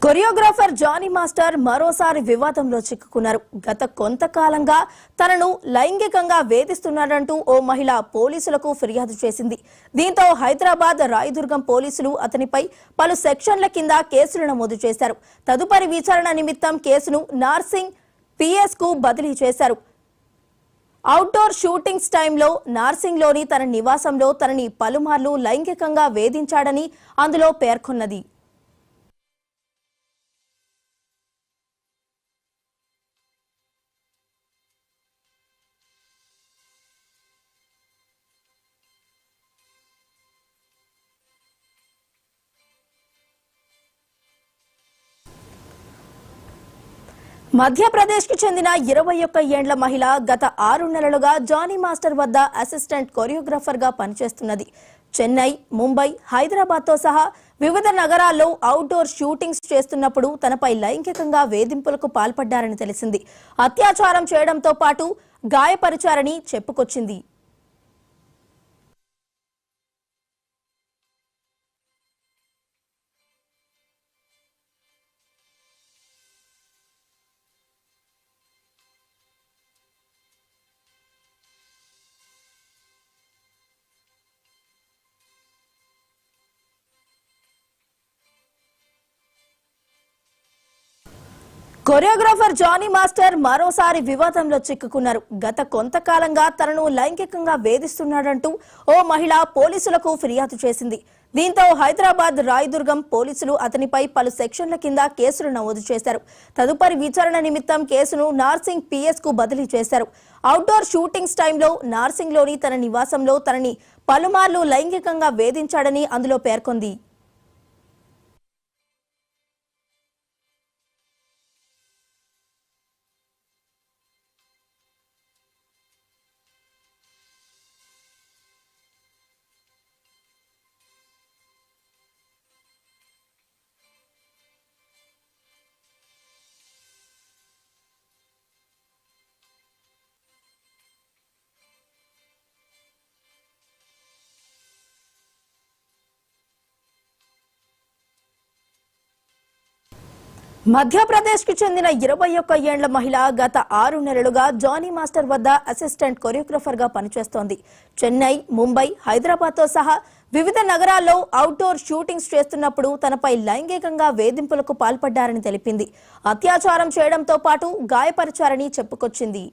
Choreographer Johnny master మరోసారి వివాదంలో చిక్కుకున్నారు. గత కొంతకాలంగా తనను లైంగికంగా వేధిస్తున్నాడంటూ ఓ మహిళ పోలీసులకు ఫిర్యాదు చేసింది. దీంతో హైదరాబాద్ రాయదుర్గం పోలీసులు అతనిపై పలు సెక్షన్ల కింద కేసులు నమోదు చేశారు. తదుపరి విచారణ నిమిత్తం కేసును నార్సింగ్ పిఎస్ కు బదిలీ చేశారు. అవుట్డోర్ షూటింగ్స్ టైంలో నార్సింగ్లోని తన నివాసంలో తనని పలుమార్లు లైంగికంగా వేధించాడని అందులో పేర్కొన్నది. మధ్యప్రదేశ్ కి చెందిన 21 ఏండ్ల మహిళ గత 6 నెలలుగా జానీ మాస్టర్ వద్ద అసిస్టెంట్ కొరియోగ్రాఫర్ గా పనిచేస్తున్నది. చెన్నై, ముంబై, హైదరాబాద్ తో సహా వివిధ నగరాల్లో అవుట్డోర్ షూటింగ్స్ చేస్తున్నప్పుడు తనపై లైంగికంగా వేధింపులకు పాల్పడ్డారని తెలిసింది. అత్యాచారం చేయడంతో పాటు గాయపరిచారని చెప్పుకొచ్చింది. కొరియోగ్రాఫర్ జానీ మాస్టర్ మరోసారి వివాదంలో చిక్కుకున్నారు. గత కొంతకాలంగా తనను లైంగికంగా వేధిస్తున్నాడంటూ ఓ మహిళ పోలీసులకు ఫిర్యాదు చేసింది. దీంతో హైదరాబాద్ రాయదుర్గం పోలీసులు అతనిపై పలు సెక్షన్ల కింద కేసులు నమోదు చేశారు. తదుపరి విచారణ నిమిత్తం కేసును నార్సింగ్ పిఎస్ కు బదిలీ చేశారు. అవుట్డోర్ షూటింగ్స్ టైంలో నార్సింగ్లోని తన నివాసంలో తనని పలుమార్లు లైంగికంగా వేధించాడని అందులో పేర్కొంది. మధ్యప్రదేశ్ కి చెందిన 21 ఏండ్ల మహిళ గత 6 నెలలుగా జానీ మాస్టర్ వద్ద అసిస్టెంట్ కొరియోగ్రాఫర్ గా పనిచేస్తోంది. చెన్నై, ముంబై, హైదరాబాద్ తో సహా వివిధ నగరాల్లో అవుట్డోర్ షూటింగ్స్ చేస్తున్నప్పుడు తనపై లైంగికంగా వేధింపులకు పాల్పడ్డారని తెలిపింది. అత్యాచారం చేయడంతో పాటు గాయపరిచారని చెప్పుకొచ్చింది.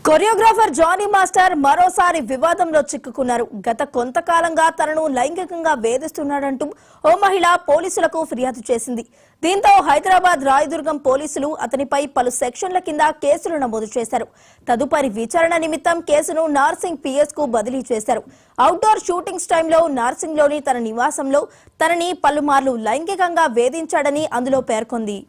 కొరియోగ్రాఫర్ జానీ మాస్టర్ మరోసారి వివాదంలో చిక్కుకున్నారు. గత కొంతకాలంగా తనను లైంగికంగా వేధిస్తున్నాడంటూ ఓ మహిళ పోలీసులకు ఫిర్యాదు చేసింది. దీంతో హైదరాబాద్ రాయదుర్గం పోలీసులు అతనిపై పలు సెక్షన్ల కింద కేసులు నమోదు చేశారు. తదుపరి విచారణ నిమిత్తం కేసును నార్సింగ్ పిఎస్ కు బదిలీ చేశారు. అవుట్డోర్ షూటింగ్స్ టైంలో నార్సింగ్లోని తన నివాసంలో తనని పలుమార్లు లైంగికంగా వేధించాడని అందులో పేర్కొంది.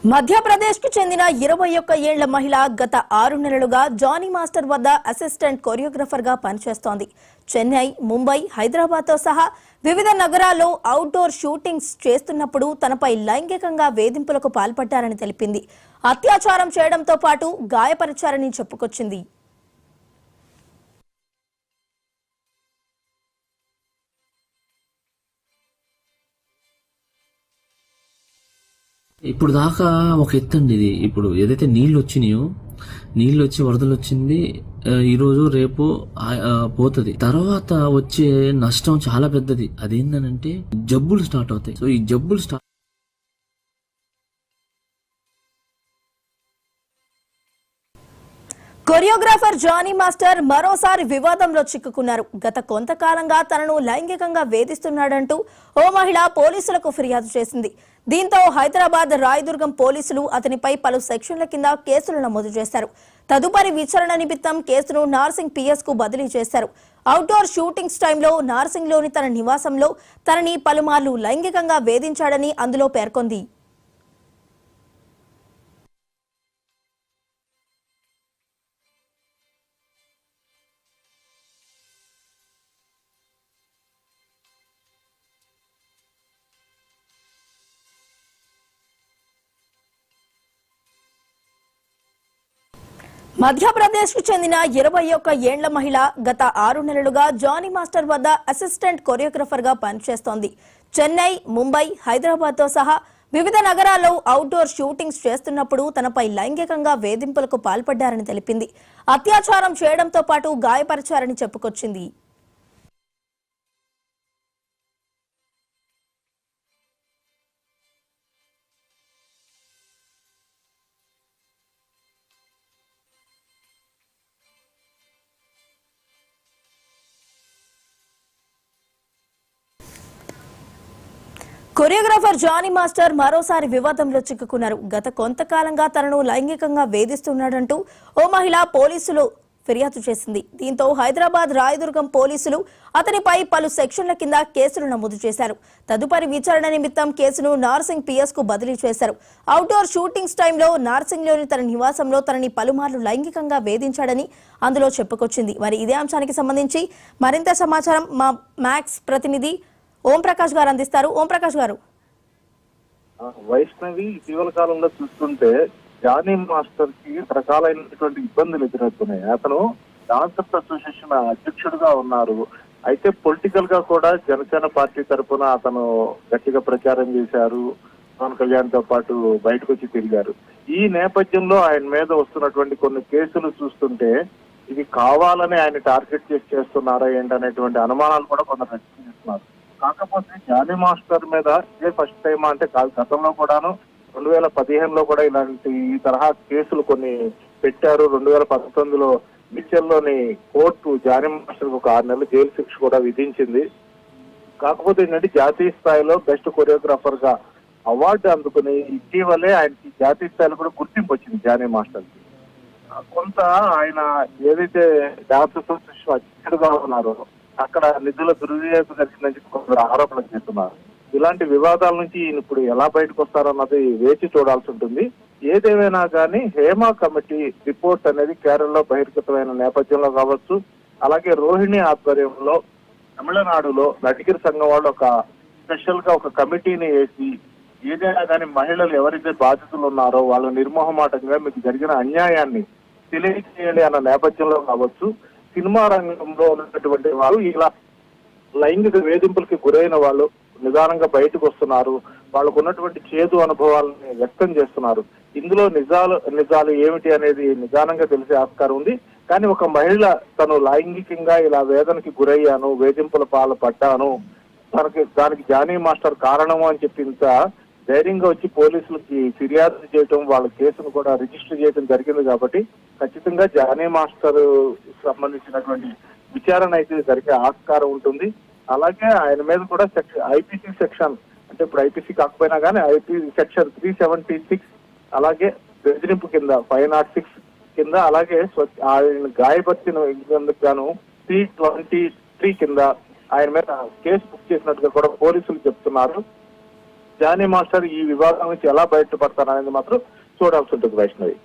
మధ్యప్రదేశ్ కు చెందిన 21 ఏళ్ల మహిళ గత 6 నెలలుగా జానీ మాస్టర్ వద్ద అసిస్టెంట్ కొరియోగ్రాఫర్ గా పనిచేస్తోంది. చెన్నై, ముంబై, హైదరాబాద్ తో సహా వివిధ నగరాల్లో అవుట్డోర్ షూటింగ్స్ చేస్తున్నప్పుడు తనపై లైంగికంగా వేధింపులకు పాల్పడ్డారని తెలిపింది. అత్యాచారం చేయడంతో పాటు గాయపరిచారని చెప్పుకొచ్చింది. ఇప్పుడు దాకా ఒక ఎత్తండి ఇది. ఇప్పుడు ఏదైతే నీళ్ళు వచ్చినాయో, నీళ్ళు వచ్చి వరదలు వచ్చింది, ఈరోజు రేపు పోతుంది. తర్వాత వచ్చే నష్టం చాలా పెద్దది. అదేంటనంటే జబ్బులు స్టార్ట్ అవుతాయి. సో ఈ జబ్బులు స్టార్ట్ కొరియోగ్రాఫర్ జానీ మాస్టర్ మరోసారి వివాదంలో చిక్కుకున్నారు. గత కొంతకాలంగా తనను లైంగికంగా వేధిస్తున్నాడంటూ ఓ మహిళ పోలీసులకు ఫిర్యాదు చేసింది. దీంతో హైదరాబాద్ రాయదుర్గం పోలీసులు అతనిపై పలు సెక్షన్ల కింద కేసులు నమోదు చేశారు. తదుపరి విచారణ నిమిత్తం కేసును నార్సింగ్ పిఎస్ కు బదిలీ చేశారు. అవుట్డోర్ షూటింగ్స్ టైంలో నార్సింగ్లోని తన నివాసంలో తనని పలుమార్లు లైంగికంగా వేధించాడని అందులో పేర్కొంది. మధ్యప్రదేశ్ కు చెందిన 21 ఏళ్ల మహిళ గత 6 నెలలుగా జానీ మాస్టర్ వద్ద అసిస్టెంట్ కొరియోగ్రాఫర్ గా పనిచేస్తోంది. చెన్నై, ముంబై, హైదరాబాద్ తో సహా వివిధ నగరాల్లో అవుట్డోర్ షూటింగ్స్ చేస్తున్నప్పుడు తనపై లైంగికంగా వేధింపులకు పాల్పడ్డారని తెలిపింది. అత్యాచారం చేయడంతో పాటు గాయపరిచారని చెప్పుకొచ్చింది. కొరియోగ్రాఫర్ జానీ మాస్టర్ మరోసారి వివాదంలో చిక్కుకున్నారు. గత కొంతకాలంగా తనను లైంగికంగా వేధిస్తున్నాడంటూ ఓ మహిళ పోలీసులు ఫిర్యాదు చేసింది. దీంతో హైదరాబాద్ రాయదుర్గం పోలీసులు అతనిపై పలు సెక్షన్ల కింద కేసులు నమోదు చేశారు. తదుపరి విచారణ నిమిత్తం కేసును నార్సింగ్ పిఎస్ కు బదిలీ చేశారు. అవుట్డోర్ షూటింగ్స్ టైంలో నార్సింగ్లోని తన నివాసంలో తనని పలుమార్లు లైంగికంగా వేధించాడని అందులో చెప్పుకొచ్చింది. మరి ఇదే అంశానికి సంబంధించి మరింత సమాచారం మా మ్యాక్స్ ప్రతినిధి ఓం ప్రకాష్ గారు అందిస్తారు. ఓం ప్రకాష్ గారు, వైష్ణవి ఇటీవల కాలంలో చూస్తుంటే జానీ మాస్టర్ కి రకాలైనటువంటి ఇబ్బందులు ఎదురవుతున్నాయి. అతను డాన్సర్స్ అసోసియేషన్ అధ్యక్షుడిగా ఉన్నారు. అయితే పొలిటికల్ గా కూడా జనసేన పార్టీ తరఫున అతను గట్టిగా ప్రచారం చేశారు. పవన్ కళ్యాణ్ తో పాటు బయటకు వచ్చి తిరిగారు. ఈ నేపథ్యంలో ఆయన మీద వస్తున్నటువంటి కొన్ని కేసులు చూస్తుంటే ఇది కావాలని ఆయన టార్గెట్ చేస్తున్నారా ఏంటనేటువంటి అనుమానాలు కూడా కొందరు వ్యక్తం చేస్తున్నారు. కాకపోతే జానీ మాస్టర్ మీద ఇదే ఫస్ట్ టైం అంటే కాదు, గతంలో కూడాను 2015లో కూడా ఇలాంటి ఈ తరహా కేసులు కొన్ని పెట్టారు. 2019లో మిచెల్లోని కోర్టు జానీ మాస్టర్ ఒక 6 నెలల జైలు శిక్ష కూడా విధించింది. కాకపోతే ఏంటంటే జాతీయ స్థాయిలో బెస్ట్ కొరియోగ్రాఫర్ గా అవార్డు అందుకుని ఇటీవలే ఆయనకి జాతీయ స్థాయిలో కూడా గుర్తింపు వచ్చింది జానీ మాస్టర్ కి. కొంత ఆయన ఏదైతే డాన్స్ అసోసియేషన్ అధ్యక్షుడుగా ఉన్నారో అక్కడ నిధుల దుర్వినియోగం జరిగిందని కొందరు ఆరోపణలు చేస్తున్నారు. ఇలాంటి వివాదాల నుంచి ఈయన ఇప్పుడు ఎలా బయటకు వస్తారన్నది వేచి చూడాల్సి ఉంటుంది. ఏదేమైనా కానీ హేమా కమిటీ రిపోర్ట్ అనేది కేరళలో బహిర్గతమైన నేపథ్యంలో కావచ్చు, అలాగే రోహిణి ఆధ్వర్యంలో తమిళనాడులో నటికిరి సంఘం వాళ్ళు ఒక స్పెషల్ గా ఒక కమిటీని వేసి ఏదైనా కానీ మహిళలు ఎవరైతే బాధితులు ఉన్నారో వాళ్ళు నిర్మోహమాటంగా మీకు జరిగిన అన్యాయాన్ని తెలియజేయండి అన్న నేపథ్యంలో కావచ్చు, సినిమా రంగంలో ఉన్నటువంటి వాళ్ళు ఇలా లైంగిక వేధింపులకి గురైన వాళ్ళు నిదానంగా బయటకు వస్తున్నారు. వాళ్ళకు ఉన్నటువంటి చేదు అనుభవాలని వ్యక్తం చేస్తున్నారు. ఇందులో నిజాలు ఏమిటి అనేది నిదానంగా తెలిసే ఆస్కారం ఉంది. కానీ ఒక మహిళ తను లైంగికంగా ఇలా వేదనకి గురయ్యాను, వేధింపుల పాల్పడ్డాను, దానికి జానీ మాస్టర్ కారణము అని చెప్పి ఇంత ధైర్యంగా వచ్చి పోలీసులకి ఫిర్యాదు చేయటం, వాళ్ళ కేసును కూడా రిజిస్టర్ చేయడం జరిగింది. కాబట్టి ఖచ్చితంగా జానీ మాస్టర్ సంబంధించినటువంటి విచారణ అయితే జరిగే ఆస్కారం ఉంటుంది. అలాగే ఆయన మీద కూడా ఐపీసీ సెక్షన్, అంటే ఇప్పుడు ఐపీసీ కాకపోయినా కానీ ఐపీసీ సెక్షన్ 376, అలాగే బెదిరింపు కింద 506 కింద, అలాగే ఆయన గాయపరిచినందుకు గాను 323 కింద ఆయన మీద కేసు బుక్ చేసినట్టుగా కూడా పోలీసులు చెప్తున్నారు. జానీ మాస్టర్ ఈ వివాదం నుంచి ఎలా బయటపడతారనేది మాత్రం చూడాల్సి ఉంటుంది వైష్ణవి.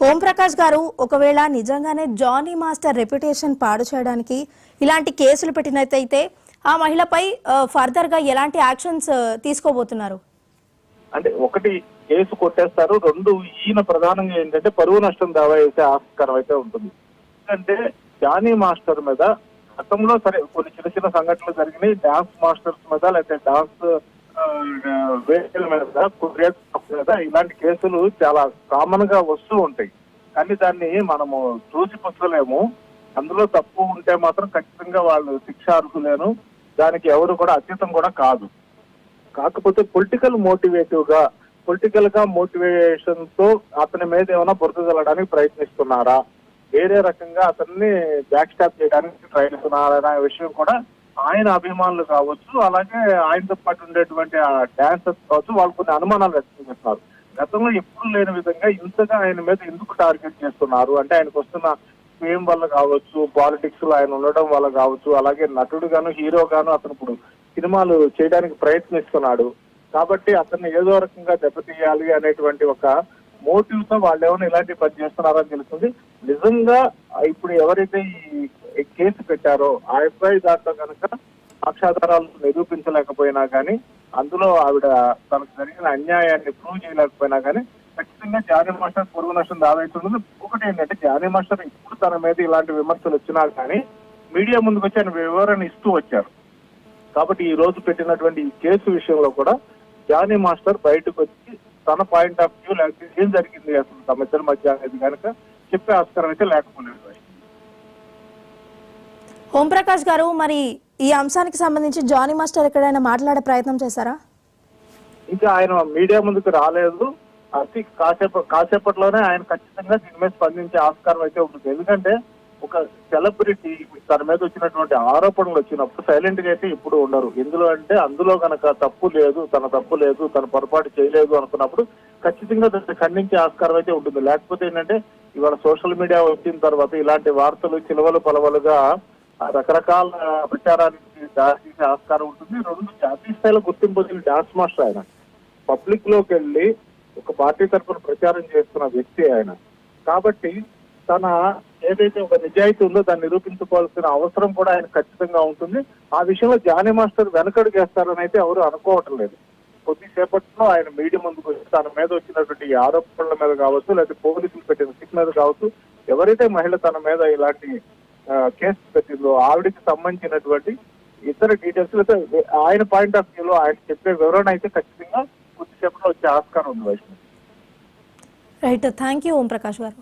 ఓం ప్రకాష్ గారు, ఒకవేళ నిజంగానే జానీ మాస్టర్ రెప్యుటేషన్ పాడు చేయడానికి ఇలాంటి కేసులు పెట్టినట్టయితే ఆ మహిళపై ఫర్దర్ గా ఎలాంటి యాక్షన్స్ తీసుకోబోతున్నారు? అంటే ఒకటి కేసు కొట్టేస్తారు, రెండు ఈయన ప్రధానంగా ఏంటంటే పరువు నష్టం దావా వేసే ఆస్కారం అయితే ఉంటుంది. ఎందుకంటే జానీ మాస్టర్ మీద గతంలో సరే కొన్ని చిన్న చిన్న సంఘటనలు జరిగినాయి. డాన్స్ మాస్టర్స్ మీద లేకపోతే డాన్స్ వేదికల మీద కొరియోగ్రాఫర్స్ మీద ఇలాంటి కేసులు చాలా కామన్ గా వస్తూ ఉంటాయి. కానీ దాన్ని మనము చూసిపుచ్చలేము. అందులో తప్పు ఉంటే మాత్రం ఖచ్చితంగా వాళ్ళు శిక్ష అర్హులేను, దానికి ఎవరు కూడా అతీతం కూడా కాదు. కాకపోతే పొలిటికల్ గా మోటివేషన్ తో అతని మీద ఏమైనా బురద చల్లడానికి ప్రయత్నిస్తున్నారా, వేరే రకంగా అతన్ని బ్యాక్ స్టాప్ చేయడానికి ట్రై చేస్తున్నారా అనే విషయం కూడా ఆయన అభిమానులు కావచ్చు, అలాగే ఆయనతో పాటు ఉండేటువంటి ఆ డాన్సర్స్ కావచ్చు, వాళ్ళు కొన్ని అనుమానాలు వ్యక్తం చేస్తున్నారు. గతంలో ఎప్పుడు లేని విధంగా ఇంతగా ఆయన మీద ఎందుకు టార్గెట్ చేస్తున్నారు అంటే ఆయనకు వస్తున్న ఫేమ్ వల్ల కావచ్చు, పాలిటిక్స్ లో ఆయన ఉండడం వల్ల కావచ్చు, అలాగే నటుడుగాను హీరోగాను అతను ఇప్పుడు సినిమాలు చేయడానికి ప్రయత్నిస్తున్నాడు కాబట్టి అతన్ని ఏదో రకంగా దెబ్బతీయాలి అనేటువంటి ఒక మోటివ్ తో వాళ్ళు ఏమైనా ఇలాంటి పని చేస్తున్నారని తెలుస్తుంది. నిజంగా ఇప్పుడు ఎవరైతే ఈ కేసు పెట్టారో ఆ అబ్బాయి దాంట్లో కనుక సాక్ష్యాధారాలు నిరూపించలేకపోయినా కానీ, అందులో ఆవిడ తనకు జరిగిన అన్యాయాన్ని ప్రూవ్ చేయలేకపోయినా కానీ ఖచ్చితంగా జానీ మాస్టర్ పొరుగు నష్టం దావైతుంటుంది. ఒకటి ఏంటంటే జానీ మాస్టర్ ఇప్పుడు తన మీద ఇలాంటి విమర్శలు వచ్చినా కానీ మీడియా ముందుకు వచ్చి ఆయన వివరణ ఇస్తూ వచ్చారు. కాబట్టి ఈ రోజు పెట్టినటువంటి ఈ కేసు విషయంలో కూడా జానీ మాస్టర్ బయటకు వచ్చి తన పాయింట్ ఆఫ్ వ్యూ లేకపోతే ఏం జరిగింది అసలు తమ ఇద్దరి మధ్య అనేది కనుక చెప్పే ఆస్కారం అయితే లేకపోలేదు. ఓం ప్రకాష్ గారు, మరి ఈ అంశానికి సంబంధించి జానీ మాస్టర్ ఎక్కడైనా మాట్లాడే ప్రయత్నం చేశారా? ఇంకా ఆయన మీడియా ముందుకు రాలేదు. అతి కాసేపట్లోనే ఆయన ఖచ్చితంగా దీని మీద స్పందించే ఆస్కారం అయితే ఉంటుంది. ఎందుకంటే ఒక సెలబ్రిటీ తన మీద వచ్చినటువంటి ఆరోపణలు వచ్చినప్పుడు సైలెంట్ గా అయితే ఇప్పుడు ఉండరు. ఎందులో అంటే అందులో కనుక తప్పు లేదు, తన పొరపాటు చేయలేదు అనుకున్నప్పుడు ఖచ్చితంగా దాన్ని ఖండించే ఆస్కారం అయితే ఉంటుంది. లేకపోతే ఏంటంటే ఇవాళ సోషల్ మీడియా వచ్చిన తర్వాత ఇలాంటి వార్తలు చిలవలు పలవలుగా రకరకాల ప్రచారానికి దారి తీసే ఆస్కారం ఉంటుంది. రెండు జాతీయ స్థాయిలో గుర్తింపు వచ్చిన డాన్స్ మాస్టర్ ఆయన పబ్లిక్ లోకి వెళ్ళి ఒక పార్టీ తరఫున ప్రచారం చేస్తున్న వ్యక్తి ఆయన. కాబట్టి తన ఏదైతే ఒక నిజాయితీ ఉందో దాన్ని నిరూపించుకోవాల్సిన అవసరం కూడా ఆయన ఖచ్చితంగా ఉంటుంది. ఆ విషయంలో జానీ మాస్టర్ వెనకడుగు వేస్తారని అయితే ఎవరు అనుకోవటం లేదు. కొద్దిసేపట్లో ఆయన మీడియా ముందుకు వచ్చి తన మీద వచ్చినటువంటి ఆరోపణల మీద కావచ్చు, లేకపోతే పోలీసులు పెట్టిన సిక్ మీద కావచ్చు, ఎవరైతే మహిళ తన మీద ఇలాంటి కేసు పెట్టిందో ఆవిడకి సంబంధించినటువంటి ఇతర డీటెయిల్స్ లేకపోతే ఆయన పాయింట్ ఆఫ్ వ్యూలో ఆయన చెప్పే వివరణ అయితే ఖచ్చితంగా కొద్దిసేపట్లో వచ్చే ఆస్కారం ఉంది Vaishnavi. Right, thank you Om Prakash గారు.